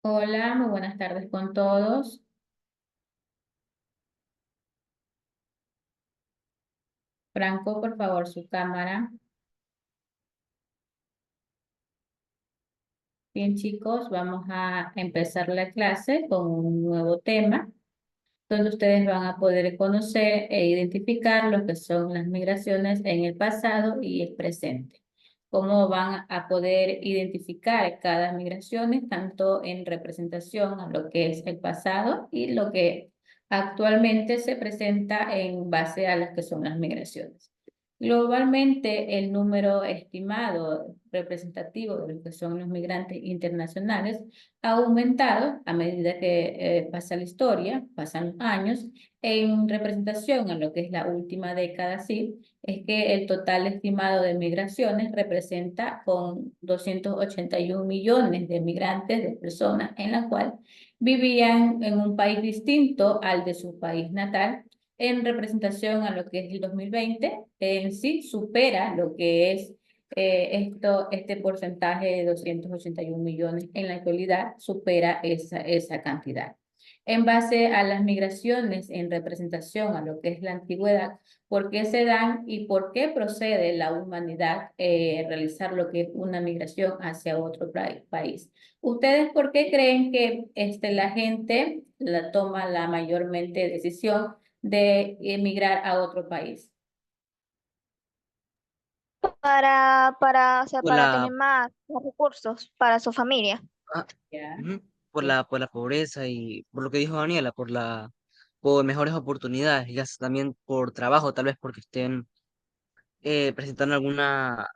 Hola, muy buenas tardes con todos. Franco, por favor, su cámara. Bien, chicos, vamos a empezar la clase con un nuevo tema, donde ustedes van a poder conocer e identificar lo que son las migraciones en el pasado y el presente. Cómo van a poder identificar cada migración, tanto en representación a lo que es el pasado y lo que actualmente se presenta en base a las que son las migraciones. Globalmente, el número estimado representativo de lo que son los migrantes internacionales ha aumentado a medida que pasa la historia, pasan los años. En representación a lo que es la última década, sí, es que el total estimado de migraciones representa con 281 millones de migrantes, de personas en la cual vivían en un país distinto al de su país natal. En representación a lo que es el 2020, en sí supera lo que es este porcentaje de 281 millones en la actualidad supera esa cantidad. En base a las migraciones en representación a lo que es la antigüedad, ¿por qué se dan y por qué procede la humanidad realizar lo que es una migración hacia otro país? ¿Ustedes por qué creen que la gente la toma la mayormente decisión de emigrar a otro país? O sea, Por para tener la, más recursos para su familia. ah, Ya. ujú, por la pobreza y por lo que dijo Daniela, por mejores oportunidades, ya sea también por trabajo, tal vez porque estén presentando alguna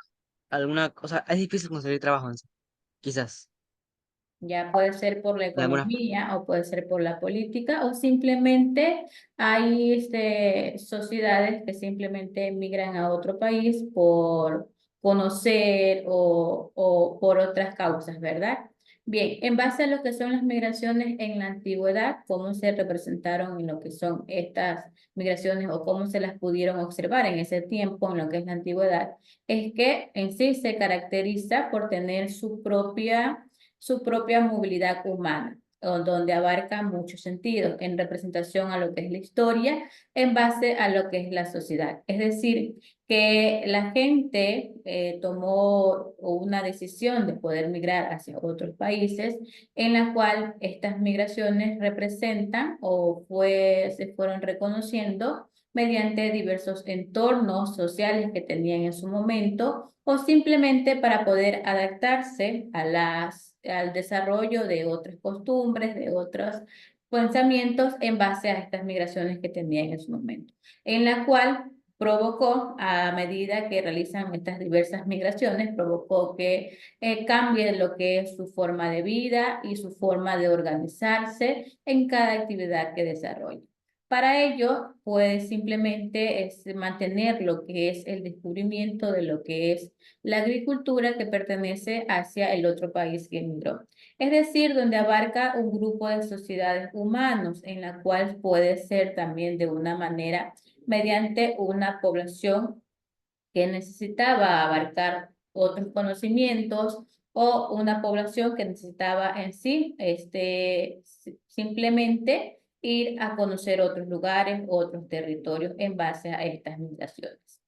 cosa. Es difícil conseguir trabajo, quizás, Ya puede ser por la en algunas. economía o puede ser por la política o simplemente hay sociedades que simplemente emigran a otro país por conocer o por otras causas, ¿verdad? Bien, en base a lo que son las migraciones en la antigüedad, cómo se representaron en lo que son estas migraciones o cómo se las pudieron observar en ese tiempo en lo que es la antigüedad, es que en sí se caracteriza por tener su propia movilidad humana, donde abarca muchos sentidos en representación a lo que es la historia, en base a lo que es la sociedad. Es decir, que la gente tomó una decisión de poder migrar hacia otros países, en la cual estas migraciones representan se fueron reconociendo mediante diversos entornos sociales que tenían en su momento o simplemente para poder adaptarse al desarrollo de otras costumbres, de otros pensamientos en base a estas migraciones que tenían en su momento, en la cual provocó, a medida que realizan estas diversas migraciones, provocó que cambie lo que es su forma de vida y su forma de organizarse en cada actividad que desarrolla. Para ello, pues simplemente es mantener lo que es el descubrimiento de lo que es la agricultura que pertenece hacia el otro país que emigró. Es decir, donde abarca un grupo de sociedades humanos en la cual puede ser también de una manera mediante una población que necesitaba abarcar otros conocimientos o una población que necesitaba en sí simplemente ir a conocer otros lugares, otros territorios en base a estas migraciones.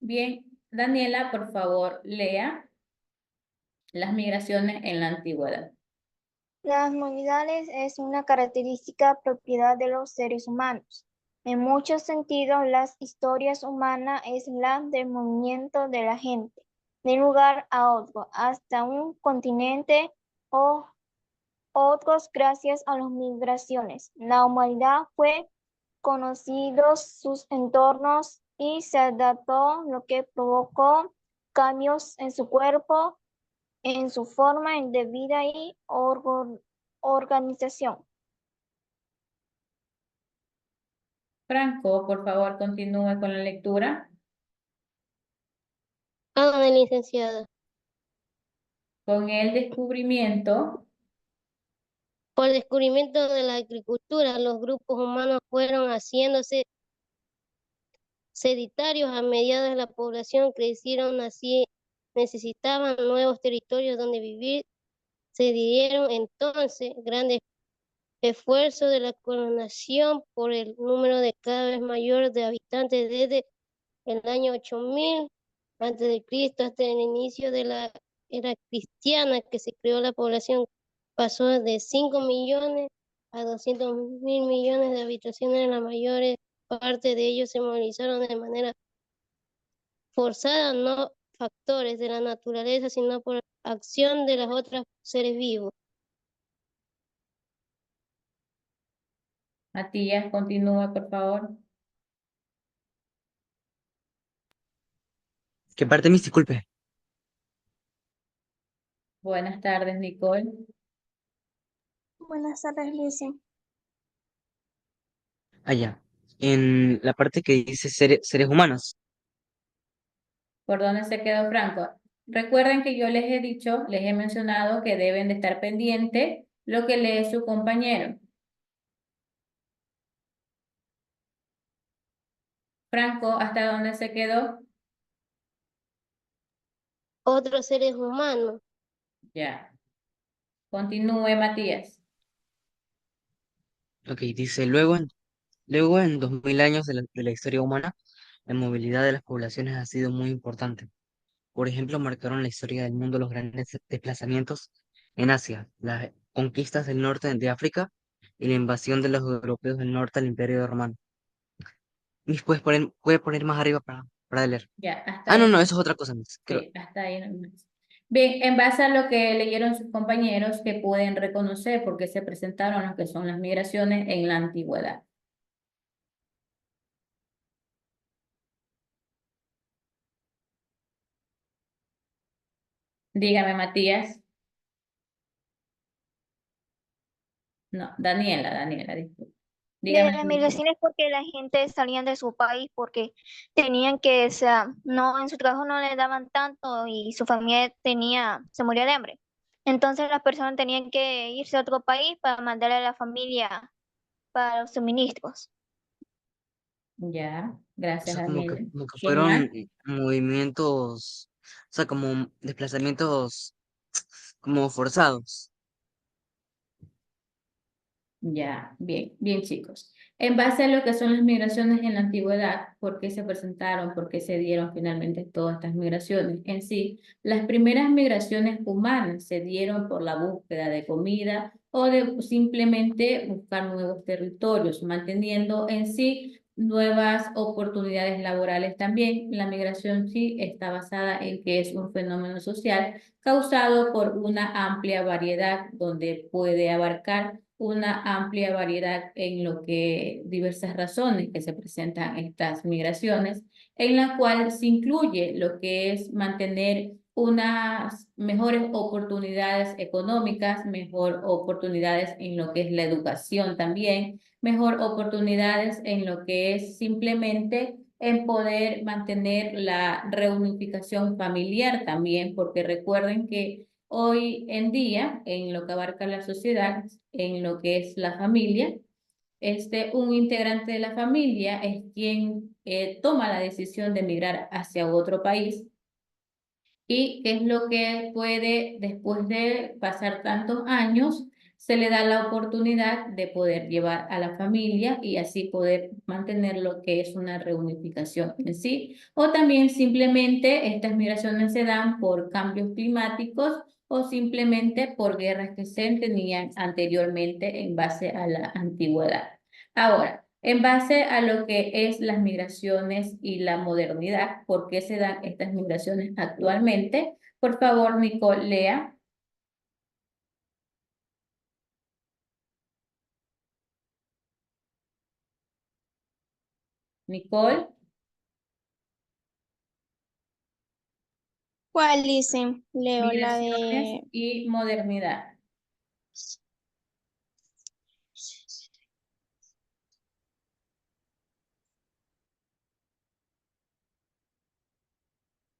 Bien, Daniela, por favor, lea las migraciones en la antigüedad. Las humanidades es una característica propiedad de los seres humanos. En muchos sentidos, las historias humanas es la del movimiento de la gente, de un lugar a otro, hasta un continente o otros gracias a las migraciones. La humanidad fue conocidos sus entornos y se adaptó, lo que provocó cambios en su cuerpo, en su forma de vida y organización. Franco, por favor, continúe con la lectura. Hágame, licenciada. Con el descubrimiento. Por el descubrimiento de la agricultura, los grupos humanos fueron haciéndose sedentarios a medida que la población crecieron, así necesitaban nuevos territorios donde vivir, Se dieron entonces grandes esfuerzos de la coronación por el número de cada vez mayor de habitantes desde el año 8000 antes de Cristo hasta el inicio de la era cristiana que se creó la población pasó de 5 millones a 200.000 millones de habitaciones. La mayor parte de ellos se movilizaron de manera forzada, no factores de la naturaleza, sino por acción de los otros seres vivos. Matías, continúa, por favor. ¿Qué parte, mis disculpe? Buenas tardes, Nicole. Buenas tardes, Lucy. Allá. En la parte que dice seres humanos. ¿Por dónde se quedó Franco? Recuerden que yo les he dicho, les he mencionado que deben de estar pendientes lo que lee su compañero. Franco, ¿hasta dónde se quedó? Otros seres humanos. Ya. Continúe, Matías. Ok, dice, luego en 2000 años de la historia humana, la movilidad de las poblaciones ha sido muy importante. Por ejemplo, marcaron la historia del mundo los grandes desplazamientos en Asia, las conquistas del norte de África y la invasión de los europeos del norte al Imperio Romano. Miss, puede poner más arriba para leer. Ya, hasta Ah, no, ahí. no, eso es otra cosa, Miss. Sí, hasta ahí nomás. Bien, en base a lo que leyeron sus compañeros, que pueden reconocer por qué se presentaron lo que son las migraciones en la antigüedad. Dígame, Matías. No, Daniela, disculpe. De Dígame. las migraciones porque la gente salían de su país porque tenían que, o sea, no, en su trabajo no le daban tanto y su familia se moría de hambre. Entonces las personas tenían que irse a otro país para mandarle a la familia para los suministros. Ya, O gracias, sea, como que, Daniela. como que ¿Quién más? fueron movimientos, o sea, como desplazamientos como forzados. Ya, bien, bien chicos. En base a lo que son las migraciones en la antigüedad, ¿por qué se presentaron? ¿Por qué se dieron finalmente todas estas migraciones? En sí, las primeras migraciones humanas se dieron por la búsqueda de comida o de simplemente buscar nuevos territorios, manteniendo en sí nuevas oportunidades laborales también. La migración sí está basada en que es un fenómeno social causado por una amplia variedad donde puede abarcar una amplia variedad en lo que diversas razones que se presentan estas migraciones, en la cual se incluye lo que es mantener unas mejores oportunidades económicas, mejor oportunidades en lo que es la educación también, mejor oportunidades en lo que es simplemente en poder mantener la reunificación familiar también, porque recuerden que hoy en día, en lo que abarca la sociedad, en lo que es la familia, un integrante de la familia es quien toma la decisión de emigrar hacia otro país y qué es lo que puede, después de pasar tantos años, se le da la oportunidad de poder llevar a la familia y así poder mantener lo que es una reunificación en sí. O también simplemente estas migraciones se dan por cambios climáticos o simplemente por guerras que se tenían anteriormente en base a la antigüedad. Ahora, en base a lo que es las migraciones y la modernidad, ¿por qué se dan estas migraciones actualmente? Por favor, Nicole, lea. Nicole, ¿Cuál dice? Leo la migraciones de... y modernidad.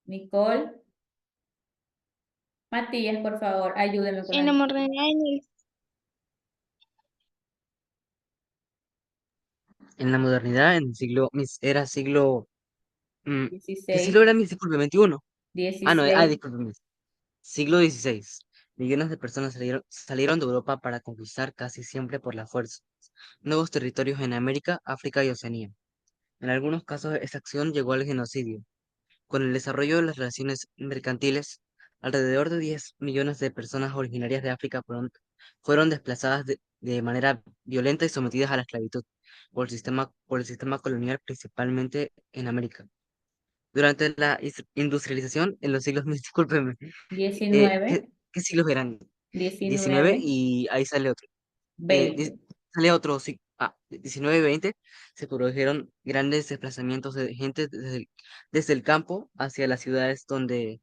Nicole, Matías, por favor, ayúdeme con En la la modernidad, En la modernidad, en el siglo, era siglo, mm, ¿qué siglo 16, era, Miss? Disculpe, 21. Ah, no, 16. disculpe, Miss. Siglo XVI. Millones de personas salieron de Europa para conquistar casi siempre por la fuerza nuevos territorios en América, África y Oceanía. En algunos casos esta acción llegó al genocidio. Con el desarrollo de las relaciones mercantiles, alrededor de 10 millones de personas originarias de África fueron desplazadas de manera violenta y sometidas a la esclavitud por el sistema colonial, principalmente en América. Durante la industrialización, en los siglos, discúlpeme, diecinueve, ¿qué siglos eran? 19 19, y ahí sale otro. 20. Sale otro, sí, 19 y 20 se produjeron grandes desplazamientos de gente desde el campo hacia las ciudades donde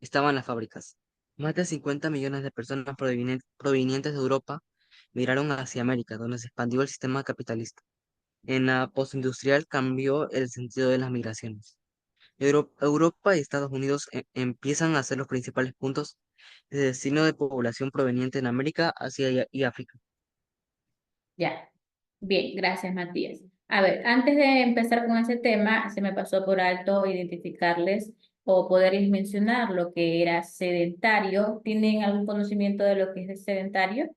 estaban las fábricas. Más de 50 millones de personas provenientes de Europa migraron hacia América, donde se expandió el sistema capitalista. En la postindustrial cambió el sentido de las migraciones. Europa y Estados Unidos empiezan a ser los principales puntos de destino de población proveniente en América, Asia y África. Ya. Bien, gracias, Matías. A ver, antes de empezar con ese tema, se me pasó por alto identificarles o poderles mencionar lo que era sedentario. ¿Tienen algún conocimiento de lo que es el sedentario?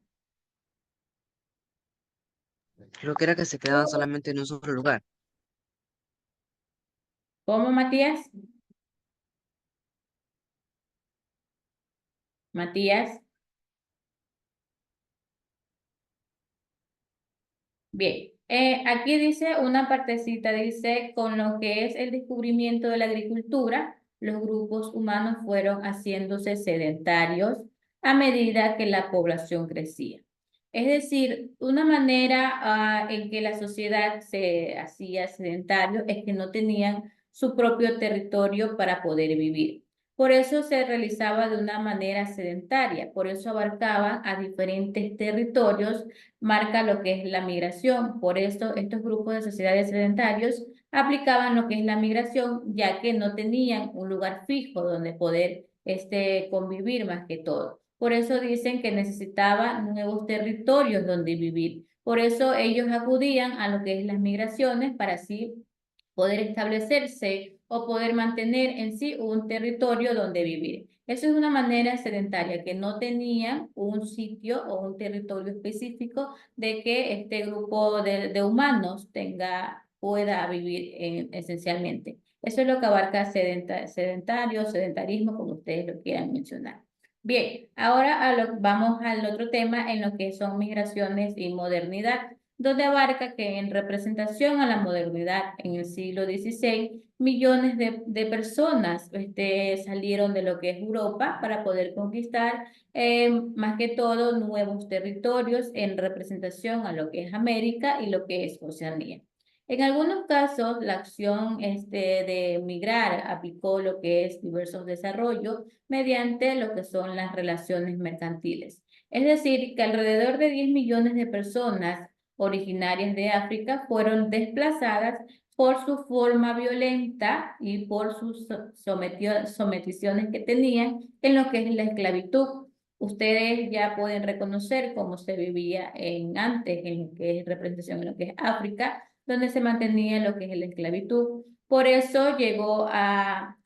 Creo que era que se quedaban solamente en un solo lugar. ¿Cómo, Matías? Matías. Bien, aquí dice una partecita, dice, con lo que es el descubrimiento de la agricultura, los grupos humanos fueron haciéndose sedentarios a medida que la población crecía. Es decir, una manera en que la sociedad se hacía sedentario es que no tenían su propio territorio para poder vivir. Por eso se realizaba de una manera sedentaria, por eso abarcaban a diferentes territorios, marca lo que es la migración. Por eso estos grupos de sociedades sedentarios aplicaban lo que es la migración, ya que no tenían un lugar fijo donde poder convivir más que todo. Por eso dicen que necesitaban nuevos territorios donde vivir. Por eso ellos acudían a lo que es las migraciones para así poder establecerse o poder mantener en sí un territorio donde vivir. Eso es una manera sedentaria, que no tenían un sitio o un territorio específico de que este grupo de humanos pueda vivir esencialmente. Eso es lo que abarca sedentario, sedentarismo, como ustedes lo quieran mencionar. Bien, ahora vamos al otro tema en lo que son migraciones y modernidad, donde abarca que en representación a la modernidad en el siglo XVI, millones de personas salieron de lo que es Europa para poder conquistar más que todo nuevos territorios en representación a lo que es América y lo que es Oceanía. En algunos casos, la acción de migrar aplicó lo que es diversos desarrollos mediante lo que son las relaciones mercantiles. Es decir, que alrededor de 10 millones de personas originarias de África fueron desplazadas por su forma violenta y por sus someticiones que tenían en lo que es la esclavitud. Ustedes ya pueden reconocer cómo se vivía antes en lo que es representación en lo que es África, donde se mantenía lo que es la esclavitud. Por eso llegó a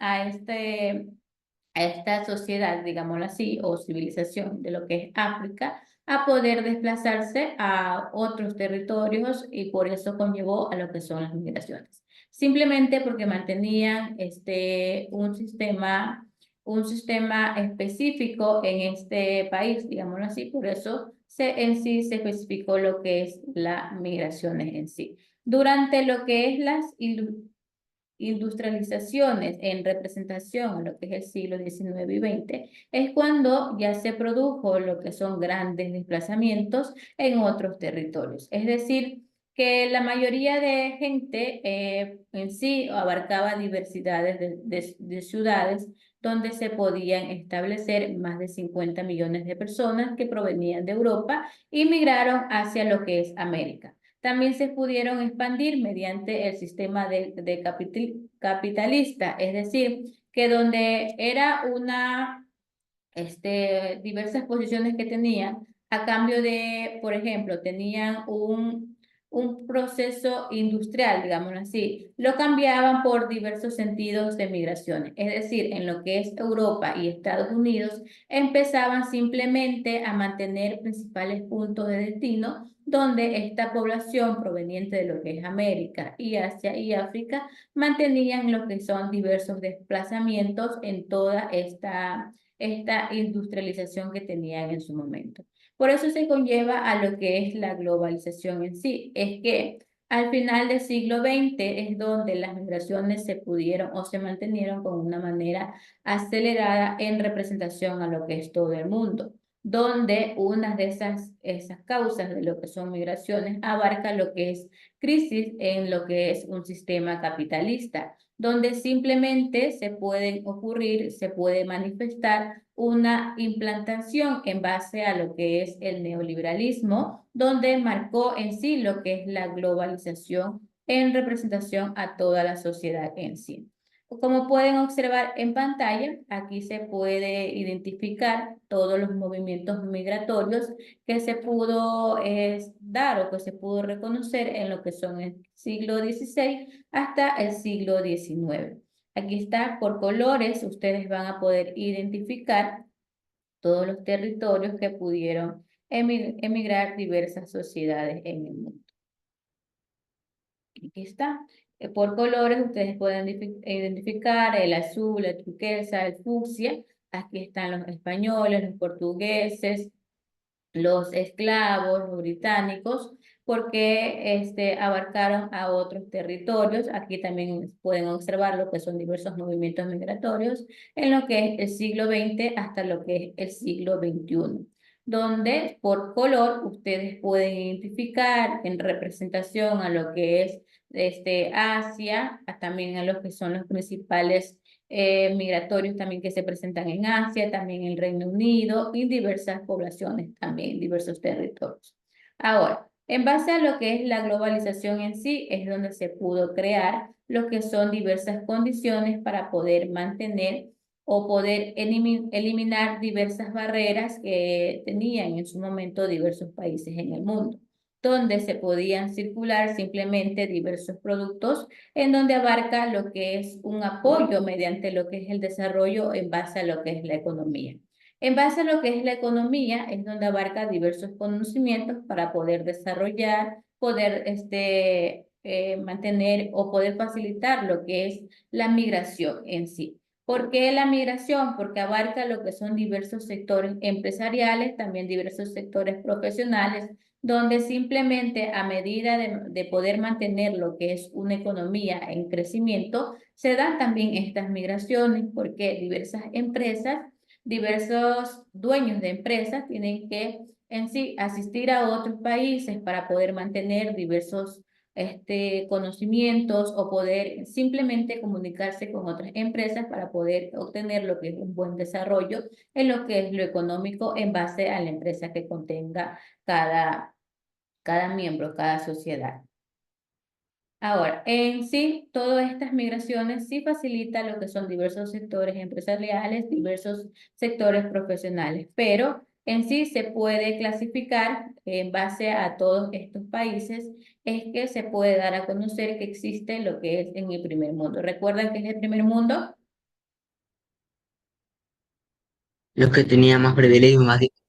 esta sociedad, digámoslo así, o civilización de lo que es África, a poder desplazarse a otros territorios y por eso conllevó a lo que son las migraciones. Simplemente porque mantenían un sistema específico en este país, digámoslo así, por eso en sí se especificó lo que es las migraciones en sí. Durante lo que es las industrializaciones en representación en lo que es el siglo XIX y XX, es cuando ya se produjo lo que son grandes desplazamientos en otros territorios. Es decir, que la mayoría de gente en sí abarcaba diversidades de ciudades donde se podían establecer más de 50 millones de personas que provenían de Europa y migraron hacia lo que es América. También se pudieron expandir mediante el sistema capitalista, es decir, que donde era diversas posiciones que tenían, a cambio de, por ejemplo, tenían un proceso industrial, digámoslo así, lo cambiaban por diversos sentidos de migraciones. Es decir, en lo que es Europa y Estados Unidos, empezaban simplemente a mantener principales puntos de destino donde esta población proveniente de lo que es América y Asia y África mantenían lo que son diversos desplazamientos en toda esta industrialización que tenían en su momento. Por eso se conlleva a lo que es la globalización en sí. Es que al final del siglo XX es donde las migraciones se pudieron o se mantenieron con una manera acelerada en representación a lo que es todo el mundo, donde una de esas causas de lo que son migraciones abarca lo que es crisis en lo que es un sistema capitalista, donde simplemente se pueden ocurrir, se puede manifestar una implantación en base a lo que es el neoliberalismo, donde marcó en sí lo que es la globalización en representación a toda la sociedad en sí. Como pueden observar en pantalla, aquí se puede identificar todos los movimientos migratorios que se pudo dar o que se pudo reconocer en lo que son el siglo XVI hasta el siglo XIX. Aquí está por colores, ustedes van a poder identificar todos los territorios que pudieron emigrar diversas sociedades en el mundo. Aquí está. Por colores ustedes pueden identificar el azul, el turquesa, el fucsia. Aquí están los españoles, los portugueses, los esclavos, los británicos, porque abarcaron a otros territorios. Aquí también pueden observar lo que son diversos movimientos migratorios en lo que es el siglo XX hasta lo que es el siglo XXI, donde por color ustedes pueden identificar en representación a lo que es Asia, también a los que son los principales migratorios también que se presentan en Asia, también en el Reino Unido y diversas poblaciones también, diversos territorios. Ahora, en base a lo que es la globalización en sí, es donde se pudo crear lo que son diversas condiciones para poder mantener o poder eliminar diversas barreras que tenían en su momento diversos países en el mundo, donde se podían circular simplemente diversos productos en donde abarca lo que es un apoyo mediante lo que es el desarrollo en base a lo que es la economía. En base a lo que es la economía es donde abarca diversos conocimientos para poder desarrollar, poder mantener o poder facilitar lo que es la migración en sí. ¿Por qué la migración? Porque abarca lo que son diversos sectores empresariales, también diversos sectores profesionales, donde simplemente a medida de poder mantener lo que es una economía en crecimiento, se dan también estas migraciones porque diversas empresas, diversos dueños de empresas tienen que en sí asistir a otros países para poder mantener diversos conocimientos o poder simplemente comunicarse con otras empresas para poder obtener lo que es un buen desarrollo en lo que es lo económico en base a la empresa que contenga cada miembro, cada sociedad. Ahora, en sí, todas estas migraciones sí facilitan lo que son diversos sectores empresariales, diversos sectores profesionales, pero en sí se puede clasificar en base a todos estos países, es que se puede dar a conocer que existe lo que es en el primer mundo. ¿Recuerdan que es el primer mundo? Los que tenían más privilegios,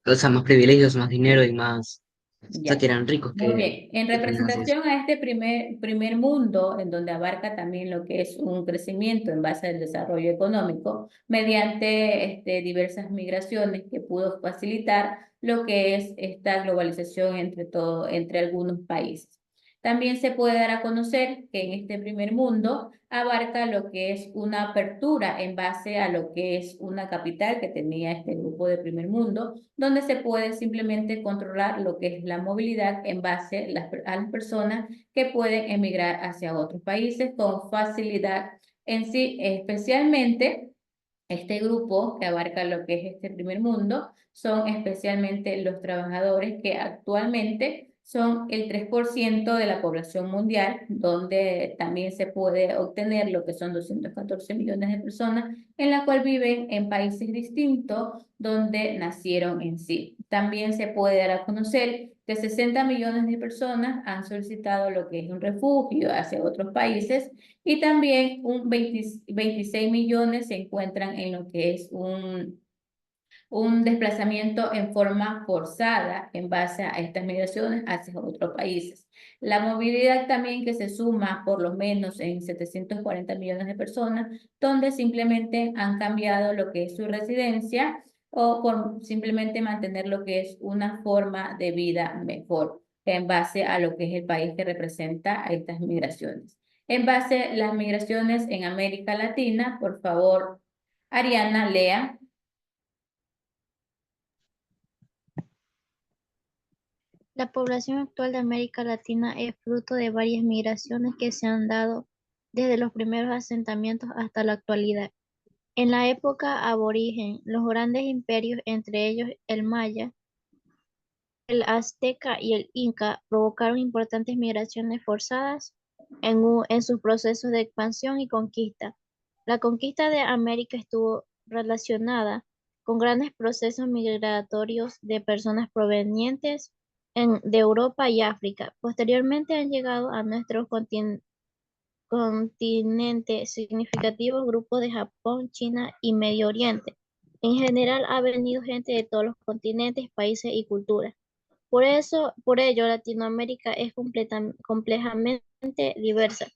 o sea, más privilegios, más dinero y más, o sea, que Ya. eran ricos Muy bien. En que tenían así eso. representación a este primer mundo, en donde abarca también lo que es un crecimiento en base al desarrollo económico, mediante diversas migraciones que pudo facilitar lo que es esta globalización entre algunos países. También se puede dar a conocer que en este primer mundo abarca lo que es una apertura en base a lo que es una capital que tenía este grupo de primer mundo, donde se puede simplemente controlar lo que es la movilidad en base a las personas que pueden emigrar hacia otros países con facilidad en sí, especialmente este grupo que abarca lo que es este primer mundo son especialmente los trabajadores que actualmente son el 3% de la población mundial, donde también se puede obtener lo que son 214 millones de personas, en la cual viven en países distintos donde nacieron en sí. También se puede dar a conocer que 60 millones de personas han solicitado lo que es un refugio hacia otros países y también 26 millones se encuentran en lo que es un desplazamiento en forma forzada en base a estas migraciones hacia otros países. La movilidad también que se suma por lo menos en 740 millones de personas, donde simplemente han cambiado lo que es su residencia o por simplemente mantener lo que es una forma de vida mejor en base a lo que es el país que representa a estas migraciones. En base a las migraciones en América Latina, por favor, Ariana, lea. La población actual de América Latina es fruto de varias migraciones que se han dado desde los primeros asentamientos hasta la actualidad. En la época aborigen, los grandes imperios, entre ellos el maya, el azteca y el inca, provocaron importantes migraciones forzadas en sus procesos de expansión y conquista. La conquista de América estuvo relacionada con grandes procesos migratorios de personas provenientes de Europa y África. Posteriormente han llegado a nuestro continente significativos grupos de Japón, China y Medio Oriente. En general ha venido gente de todos los continentes, países y culturas. Por ello, Latinoamérica es complejamente diversa.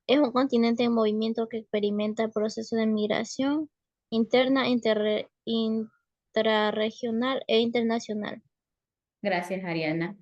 Es un continente en movimiento que experimenta procesos de migración interna, intrarregional e internacional. Gracias, Ariana.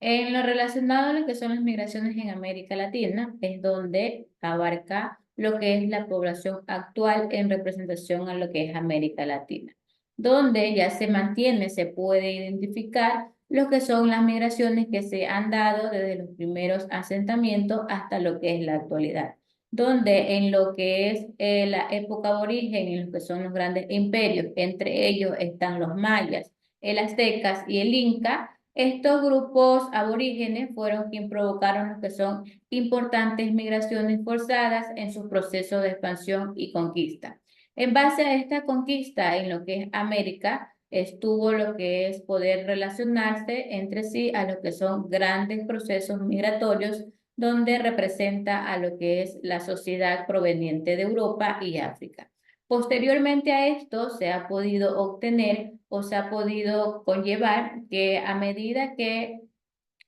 En lo relacionado a lo que son las migraciones en América Latina, es donde abarca lo que es la población actual en representación a lo que es América Latina, donde ya se mantiene, se puede identificar lo que son las migraciones que se han dado desde los primeros asentamientos hasta lo que es la actualidad, donde en lo que es la época aborigen, en lo que son los grandes imperios, entre ellos están los mayas, el aztecas y el inca. Estos grupos aborígenes fueron quienes provocaron lo que son importantes migraciones forzadas en su proceso de expansión y conquista. En base a esta conquista en lo que es América, estuvo lo que es poder relacionarse entre sí a lo que son grandes procesos migratorios donde representa a lo que es la sociedad proveniente de Europa y África. Posteriormente a esto se ha podido obtener o se ha podido conllevar que a medida que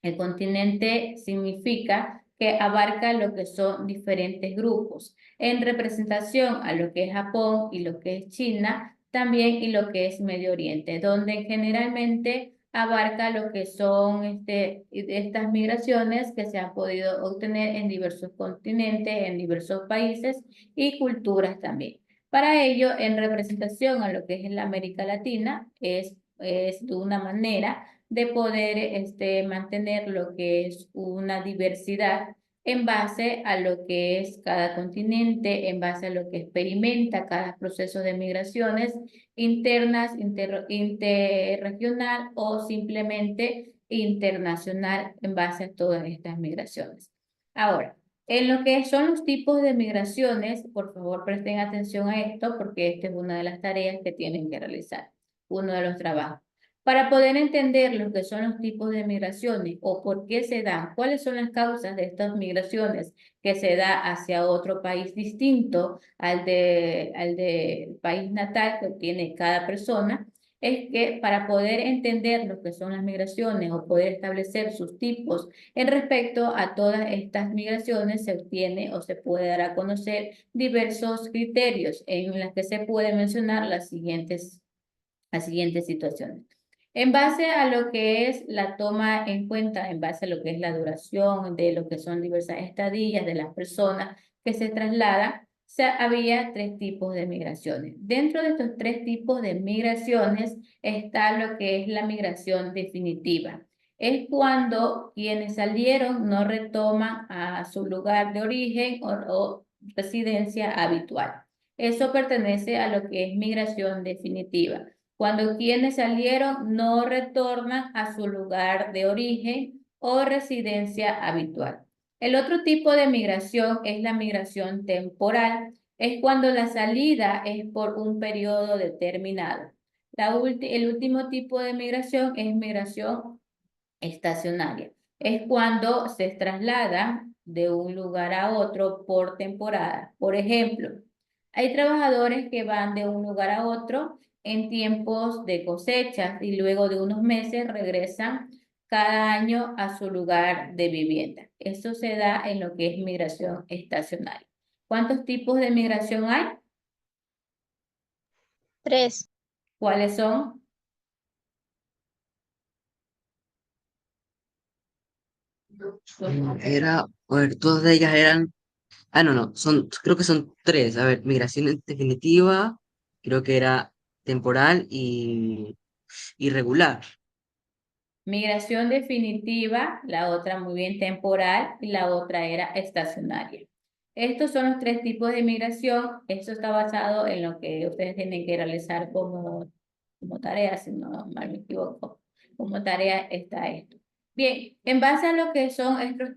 el continente significa que abarca lo que son diferentes grupos en representación a lo que es Japón y lo que es China, también y lo que es Medio Oriente, donde generalmente abarca lo que son estas migraciones que se han podido obtener en diversos continentes, en diversos países y culturas también. Para ello, en representación a lo que es la América Latina, es de una manera de poder mantener lo que es una diversidad en base a lo que es cada continente, en base a lo que experimenta cada proceso de migraciones internas, interregional o simplemente internacional en base a todas estas migraciones. Ahora, en lo que son los tipos de migraciones, por favor presten atención a esto porque esta es una de las tareas que tienen que realizar, uno de los trabajos. Para poder entender lo que son los tipos de migraciones o por qué se dan, cuáles son las causas de estas migraciones que se da hacia otro país distinto al de país natal que tiene cada persona, es que para poder entender lo que son las migraciones o poder establecer sus tipos en respecto a todas estas migraciones se obtiene o se puede dar a conocer diversos criterios en las que se puede mencionar las siguientes situaciones. En base a lo que es la toma en cuenta, en base a lo que es la duración de lo que son diversas estadías de las personas que se trasladan, había tres tipos de migraciones. Dentro de estos tres tipos de migraciones está lo que es la migración definitiva. Es cuando quienes salieron no retoman a su lugar de origen o residencia habitual. Eso pertenece a lo que es migración definitiva. Cuando quienes salieron no retornan a su lugar de origen o residencia habitual. El otro tipo de migración es la migración temporal. Es cuando la salida es por un periodo determinado. El último tipo de migración es migración estacionaria. Es cuando se traslada de un lugar a otro por temporada. Por ejemplo, hay trabajadores que van de un lugar a otro en tiempos de cosechas y luego de unos meses regresan cada año a su lugar de vivienda. Eso se da en lo que es migración estacionaria. ¿Cuántos tipos de migración hay? 3. ¿Cuáles son? Era, a ver, todas de ellas eran, no, creo que son tres. A ver, migración en definitiva, creo que era temporal y irregular. Migración definitiva, la otra muy bien temporal y la otra era estacionaria. Estos son los tres tipos de migración. Esto está basado en lo que ustedes tienen que realizar como tarea, si no mal me equivoco. Como tarea está esto. Bien, en base a lo que son estos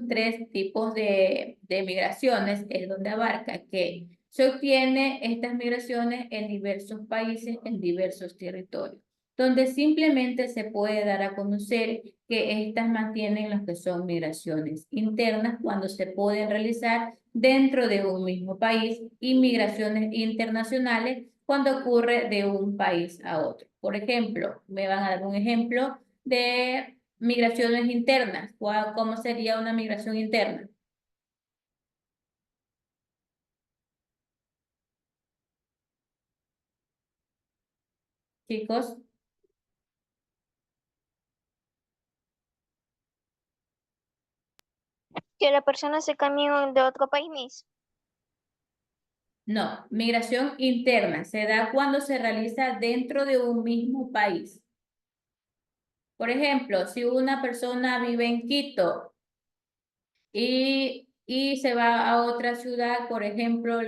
tres tipos de migraciones, es donde abarca que se obtiene estas migraciones en diversos países, en diversos territorios donde simplemente se puede dar a conocer que éstas mantienen lo que son migraciones internas cuando se pueden realizar dentro de un mismo país y migraciones internacionales cuando ocurre de un país a otro. Por ejemplo, me van a dar un ejemplo de migraciones internas. ¿Cómo sería una migración interna? Chicos. Que la persona se cambie de otro país. No, migración interna se da cuando se realiza dentro de un mismo país. Por ejemplo, si una persona vive en Quito y se va a otra ciudad, por ejemplo,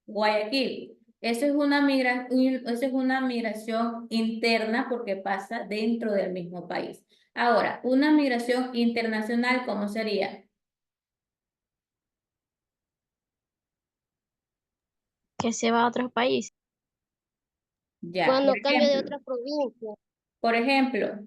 Guayaquil, eso es una migración interna porque pasa dentro del mismo país. Ahora, una migración internacional, ¿cómo sería? Que se va a otro país. Ya, Cuando cambia de otra provincia. por ejemplo,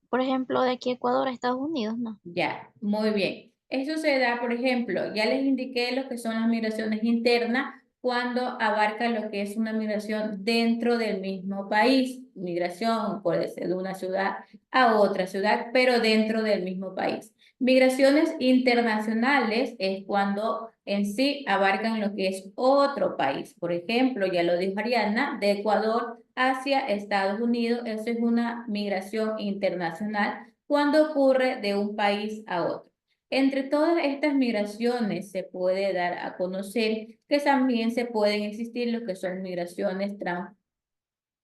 Por ejemplo, de aquí a Ecuador a Estados Unidos, ¿no? ya, muy bien. Eso se da, por ejemplo, ya les indiqué lo que son las migraciones internas cuando abarca lo que es una migración dentro del mismo país. Migración puede ser de una ciudad a otra ciudad, pero dentro del mismo país. Migraciones internacionales es cuando en sí abarcan lo que es otro país. Por ejemplo, ya lo dijo Ariana, de Ecuador hacia Estados Unidos, eso es una migración internacional cuando ocurre de un país a otro. Entre todas estas migraciones se puede dar a conocer que también se pueden existir lo que son migraciones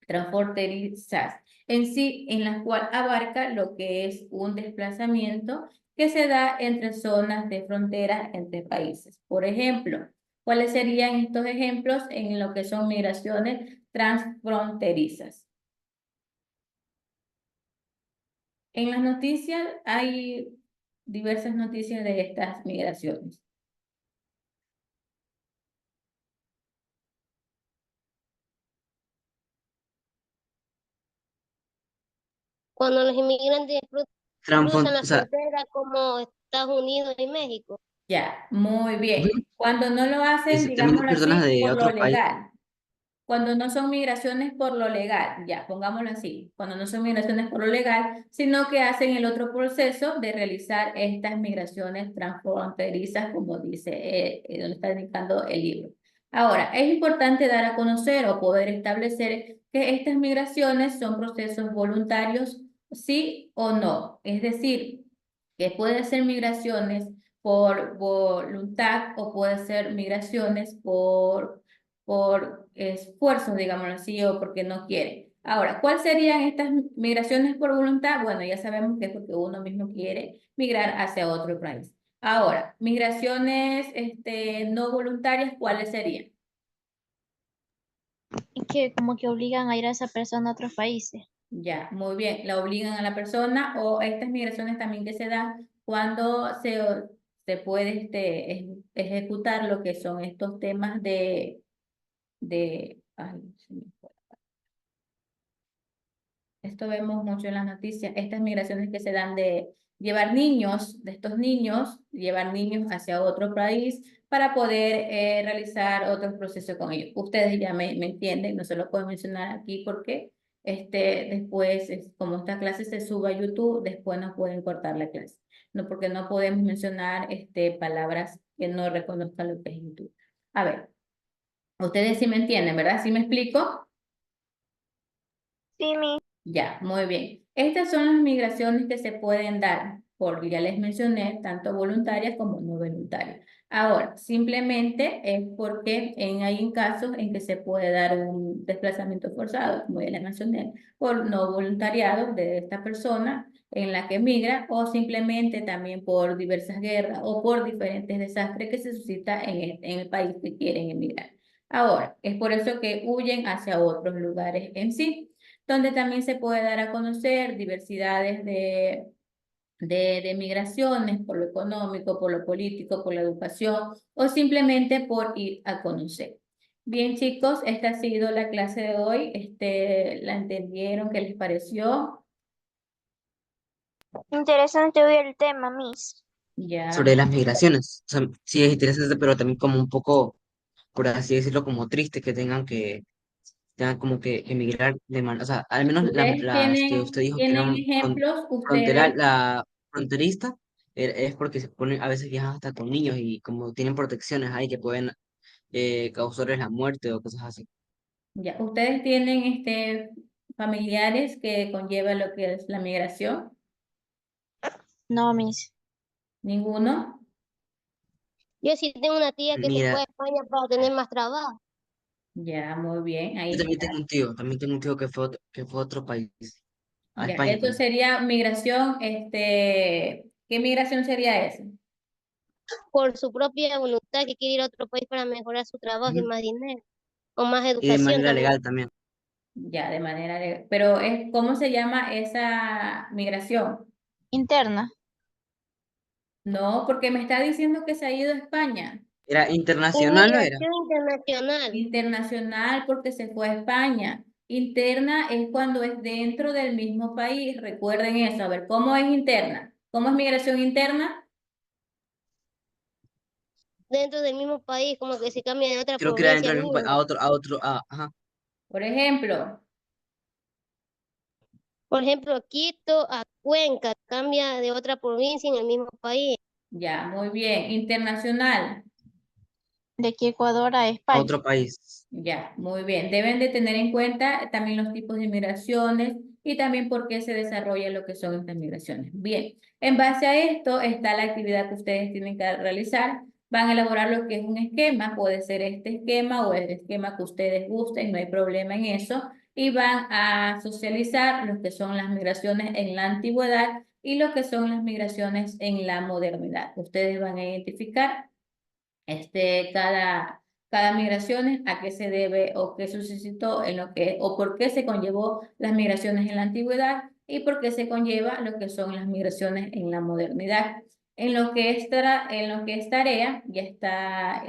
transfronterizas, en sí, en las cuales abarca lo que es un desplazamiento que se da entre zonas de frontera entre países. Por ejemplo, ¿cuáles serían estos ejemplos en lo que son migraciones transfronterizas? En las noticias hay diversas noticias de estas migraciones. Cuando los inmigrantes cruzan la O sea, frontera como Estados Unidos y México. Ya, muy ujú, bien. Cuando no lo hacen, también digámoslo personas así, de por lo otros países. legal. Cuando no son migraciones por lo legal, ya, pongámoslo así, cuando no son migraciones por lo legal, sino que hacen el otro proceso de realizar estas migraciones transfronterizas, como dice, donde está indicando el libro. Ahora, es importante dar a conocer o poder establecer que estas migraciones son procesos voluntarios, sí o no. Es decir, que puede ser migraciones por voluntad o puede ser migraciones por esfuerzo, digámoslo así, o porque no quiere. Ahora, ¿cuáles serían estas migraciones por voluntad? Bueno, ya sabemos que es porque uno mismo quiere migrar hacia otro país. Ahora, migraciones no voluntarias, ¿cuáles serían? que como que obligan a ir a esa persona a otros países. Ya, muy bien. La obligan a la persona o estas migraciones también que se dan cuando se puede ejecutar lo que son estos temas ay, se me fue. Esto vemos mucho en las noticias, estas migraciones que se dan de llevar niños, de estos niños, llevar niños hacia otro país para poder realizar otros procesos con ellos. Ustedes ya me entienden, no se lo puedo mencionar aquí porque después, como esta clase se sube a YouTube, después nos pueden cortar la clase. No, porque no podemos mencionar palabras que no reconozcan lo que es YouTube. A ver, ustedes sí me entienden, ¿verdad? ¿Sí me explico? Sí, Ya, muy bien. Estas son las migraciones que se pueden dar, por ya les mencioné, tanto voluntarias como no voluntarias. Ahora, simplemente es porque hay casos en que se puede dar un desplazamiento forzado, como ya les mencioné, por no voluntariado de esta persona en la que migra, o simplemente también por diversas guerras o por diferentes desastres que se suscitan en el país que quieren emigrar. Ahora, es por eso que huyen hacia otros lugares en sí donde también se puede dar a conocer diversidades de migraciones por lo económico, por lo político, por la educación o simplemente por ir a conocer. Bien, chicos, esta ha sido la clase de hoy. ¿La entendieron? ¿Qué les pareció? interesante hoy el tema, Miss. Ya, Sobre las migraciones. O sea, sí es interesante, pero también como un poco, por así decirlo, como triste que tengan como que emigrar de manera, o sea, al menos ustedes las que usted dijo que tienen eran ejemplos, frontera, ustedes. la fronterista, es porque se ponen, a veces viajan hasta con niños y como tienen protecciones ahí que pueden causarles la muerte o cosas así. Ya, ustedes tienen familiares que conlleva lo que es la migración. No, Miss. ¿Ninguno? Yo sí tengo una tía que se fue a Mira, España para tener más trabajo. Ya, muy bien, yo ahí está. también tengo un tío que fue a otro país, a Ya, España, eso perdón. sería migración, ¿qué migración sería esa? Por su propia voluntad que quiere ir a otro país para mejorar su trabajo y Ujú. más dinero, o más Y de educación manera también. legal también. Ya, de manera legal. Pero ¿cómo se llama esa migración? Interna. No, porque me está diciendo que se ha ido a España. ¿Era internacional, no era? Inmigración internacional. Internacional porque se fue a España. Interna es cuando es dentro del mismo país. Recuerden eso. A ver, ¿cómo es interna? ¿Cómo es migración interna? Dentro del mismo país, como que se cambia de otra Creo que era provincia dentro al del mismo país, mismo. ajá. Por ejemplo, Por ejemplo, Quito a Cuenca, cambia de otra provincia en el mismo país. ya, muy bien. Internacional. De aquí Ecuador a A España. otro país. Ya, muy bien. Deben de tener en cuenta también los tipos de migraciones y también por qué se desarrolla lo que son estas migraciones. Bien, en base a esto está la actividad que ustedes tienen que realizar. Van a elaborar lo que es un esquema, puede ser este esquema o el esquema que ustedes gusten, no hay problema en eso. Y van a socializar lo que son las migraciones en la antigüedad y lo que son las migraciones en la modernidad. Ustedes van a identificar cada migración, a qué se debe o qué suscitó en lo que, o por qué se conllevó las migraciones en la antigüedad y por qué se conlleva lo que son las migraciones en la modernidad. En lo que es tarea, ya está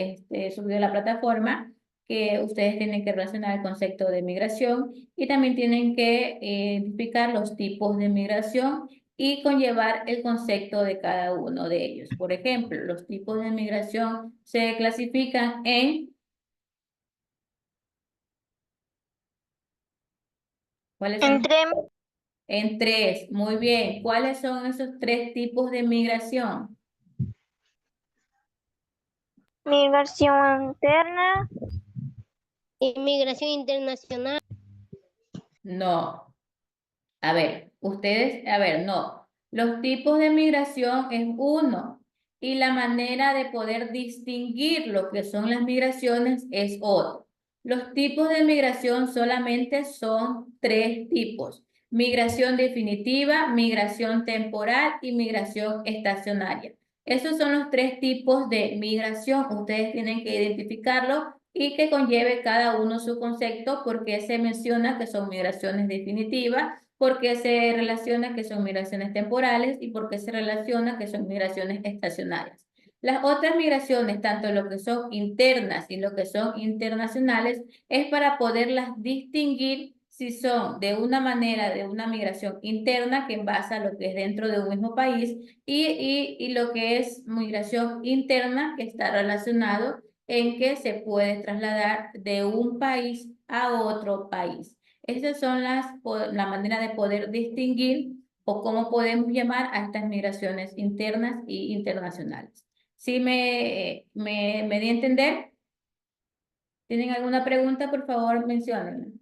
subido a la plataforma, que ustedes tienen que relacionar el concepto de migración y también tienen que identificar los tipos de migración y conllevar el concepto de cada uno de ellos. Por ejemplo, los tipos de migración se clasifican ¿cuáles son? Entre En tres. Muy bien. ¿Cuáles son esos tres tipos de migración? migración interna, Inmigración internacional. No. A ver, no. Los tipos de migración es uno y la manera de poder distinguir lo que son las migraciones es otro. Los tipos de migración solamente son tres tipos: migración definitiva, migración temporal y migración estacionaria. Esos son los tres tipos de migración. Ustedes tienen que identificarlo y que conlleve cada uno su concepto, porque se menciona que son migraciones definitivas, porque se relaciona que son migraciones temporales y porque se relaciona que son migraciones estacionarias. Las otras migraciones, tanto lo que son internas y lo que son internacionales, es para poderlas distinguir si son de una manera de una migración interna que basa lo que es dentro de un mismo país y lo que es migración interna que está relacionado en que se puede trasladar de un país a otro país. Estas son la manera de poder distinguir o cómo podemos llamar a estas migraciones internas y internacionales. ¿Sí me di a entender? ¿Tienen alguna pregunta? Por favor, menciónenla.